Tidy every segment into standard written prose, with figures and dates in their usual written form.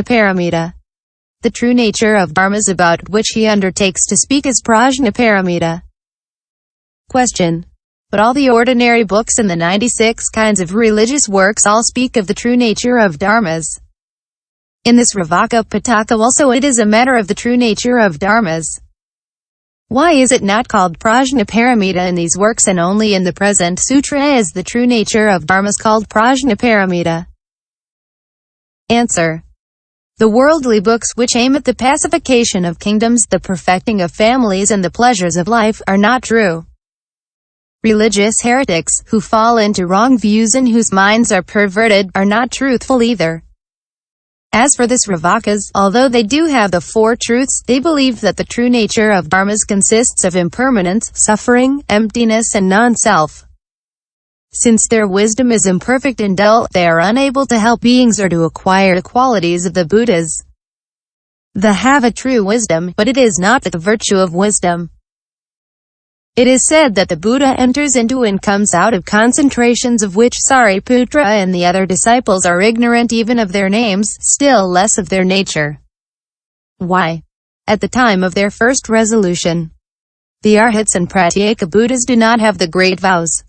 Paramita. The true nature of dharmas about which he undertakes to speak is PRAJÑÄ Paramita. Question. But all the ordinary books and the 96 kinds of religious works all speak of the true nature of dharmas. In this Sravaka Pitaka also it is a matter of the true nature of dharmas. Why is it not called PRAJÑÄ Paramita in these works and only in the present sutra is the true nature of dharmas called PRAJÑÄ Paramita? Answer. The worldly books which aim at the pacification of kingdoms, the perfecting of families and the pleasures of life, are not true. Religious heretics, who fall into wrong views and whose minds are perverted, are not truthful either. As for the sravakas, although they do have the four truths, they believe that the true nature of dharmas consists of impermanence, suffering, emptiness and non-self. Since their wisdom is imperfect and dull, they are unable to help beings or to acquire the qualities of the Buddhas. They have a true wisdom, but it is not the virtue of wisdom. It is said that the Buddha enters into and comes out of concentrations of which Sariputra and the other disciples are ignorant even of their names, still less of their nature. Why? At the time of their first resolution, the arhats and pratyekabuddhas do not have the great vows,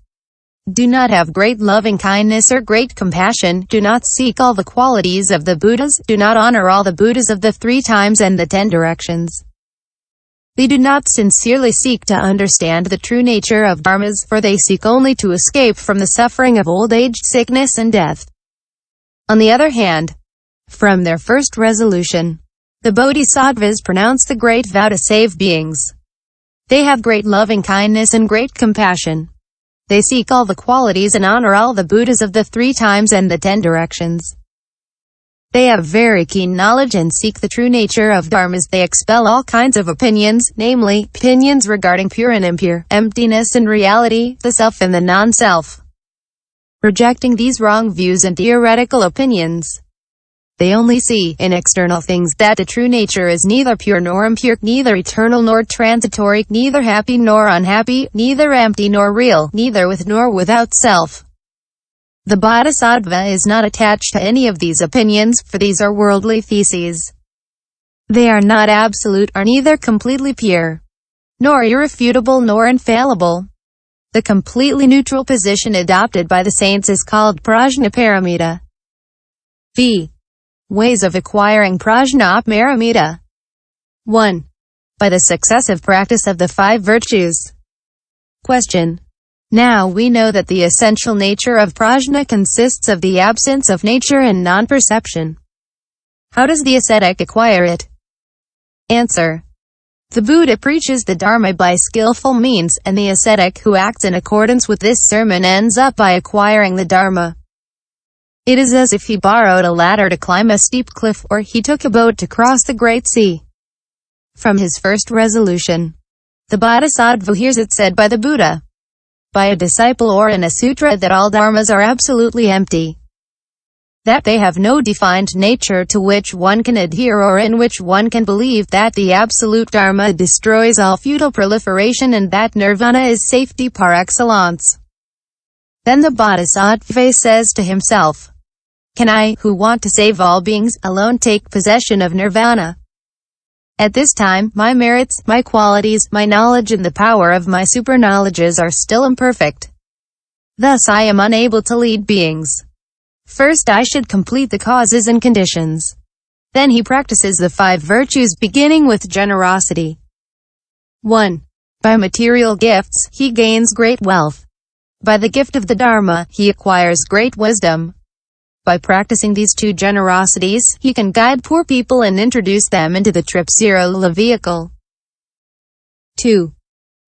do not have great loving kindness or great compassion, do not seek all the qualities of the Buddhas, do not honor all the Buddhas of the 3 times and the 10 directions. They do not sincerely seek to understand the true nature of dharmas, for they seek only to escape from the suffering of old age, sickness and death. On the other hand, from their first resolution, the bodhisattvas pronounce the great vow to save beings. They have great loving kindness and great compassion. They seek all the qualities and honor all the Buddhas of the 3 times and the 10 directions. They have very keen knowledge and seek the true nature of dharmas. They expel all kinds of opinions, namely, opinions regarding pure and impure, emptiness and reality, the self and the non-self. Rejecting these wrong views and theoretical opinions, they only see, in external things, that the true nature is neither pure nor impure, neither eternal nor transitory, neither happy nor unhappy, neither empty nor real, neither with nor without self. The bodhisattva is not attached to any of these opinions, for these are worldly theses. They are not absolute, are neither completely pure, nor irrefutable nor infallible. The completely neutral position adopted by the saints is called PRAJÑÄ Paramita. V. Ways of acquiring PRAJÑÄ Paramita. 1. By the successive practice of the 5 virtues. Question. Now we know that the essential nature of PRAJÑÄ consists of the absence of nature and non-perception. How does the ascetic acquire it? Answer. The Buddha preaches the Dharma by skillful means, and the ascetic who acts in accordance with this sermon ends up by acquiring the Dharma. It is as if he borrowed a ladder to climb a steep cliff, or he took a boat to cross the great sea. From his first resolution, the bodhisattva hears it said by the Buddha, by a disciple or in a sutra, that all dharmas are absolutely empty, that they have no defined nature to which one can adhere or in which one can believe, that the absolute dharma destroys all futile proliferation, and that nirvana is safety par excellence. Then the bodhisattva says to himself, can I, who want to save all beings, alone take possession of nirvana? At this time, my merits, my qualities, my knowledge and the power of my superknowledges are still imperfect. Thus I am unable to lead beings. First I should complete the causes and conditions. Then he practices the 5 virtues, beginning with generosity. 1. By material gifts, he gains great wealth. By the gift of the Dharma, he acquires great wisdom. By practicing these 2 generosities, he can guide poor people and introduce them into the Tripsira vehicle. 2.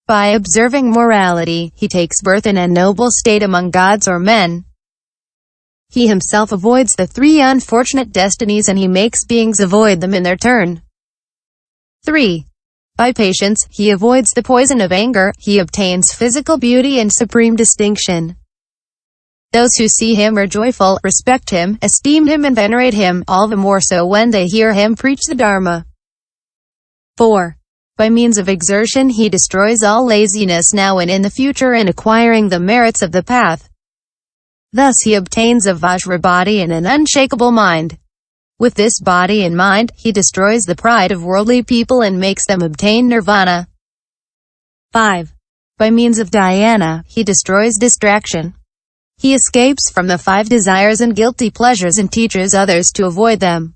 By observing morality, he takes birth in a noble state among gods or men. He himself avoids the 3 unfortunate destinies, and he makes beings avoid them in their turn. 3. By patience, he avoids the poison of anger, he obtains physical beauty and supreme distinction. Those who see him are joyful, respect him, esteem him and venerate him, all the more so when they hear him preach the Dharma. 4. By means of exertion he destroys all laziness now and in the future in acquiring the merits of the path. Thus he obtains a vajra body and an unshakable mind. With this body in mind, he destroys the pride of worldly people and makes them obtain nirvana. 5. By means of dhyana, he destroys distraction. He escapes from the 5 desires and guilty pleasures and teaches others to avoid them.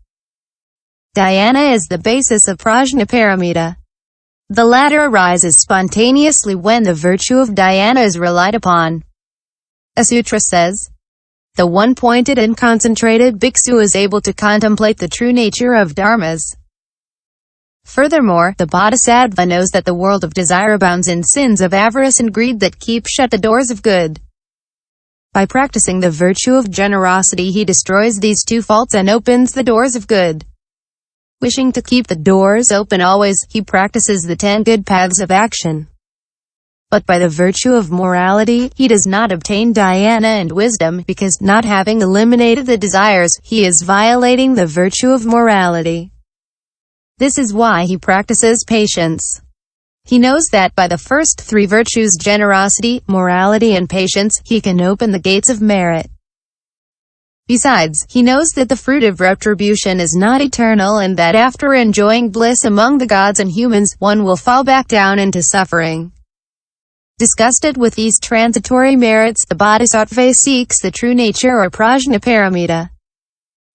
Dhyana is the basis of prajñā. The latter arises spontaneously when the virtue of dhyana is relied upon. A sutra says, "The one-pointed and concentrated bhikksu is able to contemplate the true nature of dharmas." Furthermore, the bodhisattva knows that the world of desire abounds in sins of avarice and greed that keep shut the doors of good. By practicing the virtue of generosity, he destroys these 2 faults and opens the doors of good. Wishing to keep the doors open always, he practices the 10 good paths of action. But by the virtue of morality, he does not obtain dhyana and wisdom, because, not having eliminated the desires, he is violating the virtue of morality. This is why he practices patience. He knows that by the first 3 virtues, generosity, morality and patience, he can open the gates of merit. Besides, he knows that the fruit of retribution is not eternal and that after enjoying bliss among the gods and humans, one will fall back down into suffering. Disgusted with these transitory merits, the bodhisattva seeks the true nature or prajñā.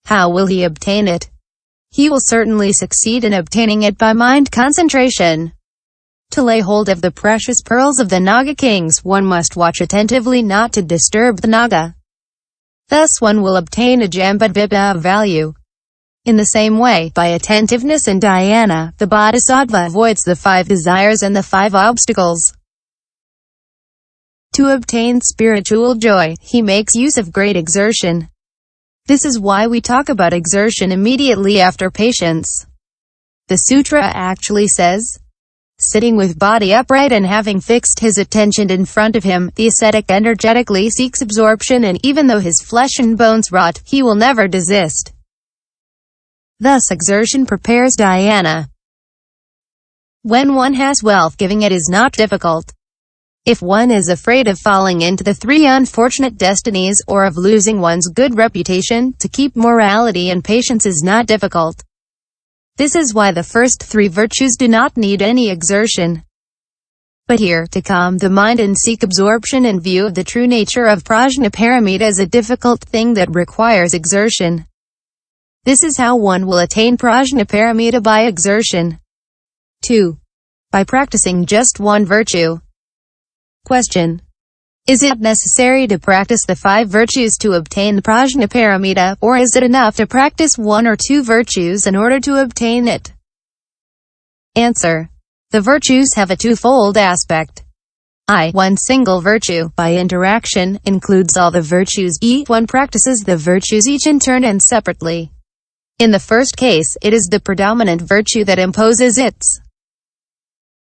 How will he obtain it? He will certainly succeed in obtaining it by mind concentration. To lay hold of the precious pearls of the Naga kings, one must watch attentively not to disturb the Naga. Thus one will obtain a jambudvibha of value. In the same way, by attentiveness and dhyana, the bodhisattva avoids the 5 desires and the 5 obstacles. To obtain spiritual joy, he makes use of great exertion. This is why we talk about exertion immediately after patience. The sutra actually says, "Sitting with body upright and having fixed his attention in front of him, the ascetic energetically seeks absorption, and even though his flesh and bones rot, he will never desist." Thus exertion prepares dhyana. When one has wealth, giving it is not difficult. If one is afraid of falling into the 3 unfortunate destinies, or of losing one's good reputation, to keep morality and patience is not difficult. This is why the first 3 virtues do not need any exertion. But here, to calm the mind and seek absorption in view of the true nature of prajñā is a difficult thing that requires exertion. This is how one will attain prajñā by exertion. 2. By practicing just one virtue. Question. Is it necessary to practice the 5 virtues to obtain prajñā, or is it enough to practice 1 or 2 virtues in order to obtain it? Answer. The virtues have a twofold aspect. One single virtue, by interaction, includes all the virtues. One practices the virtues each in turn and separately. In the first case, it is the predominant virtue that imposes its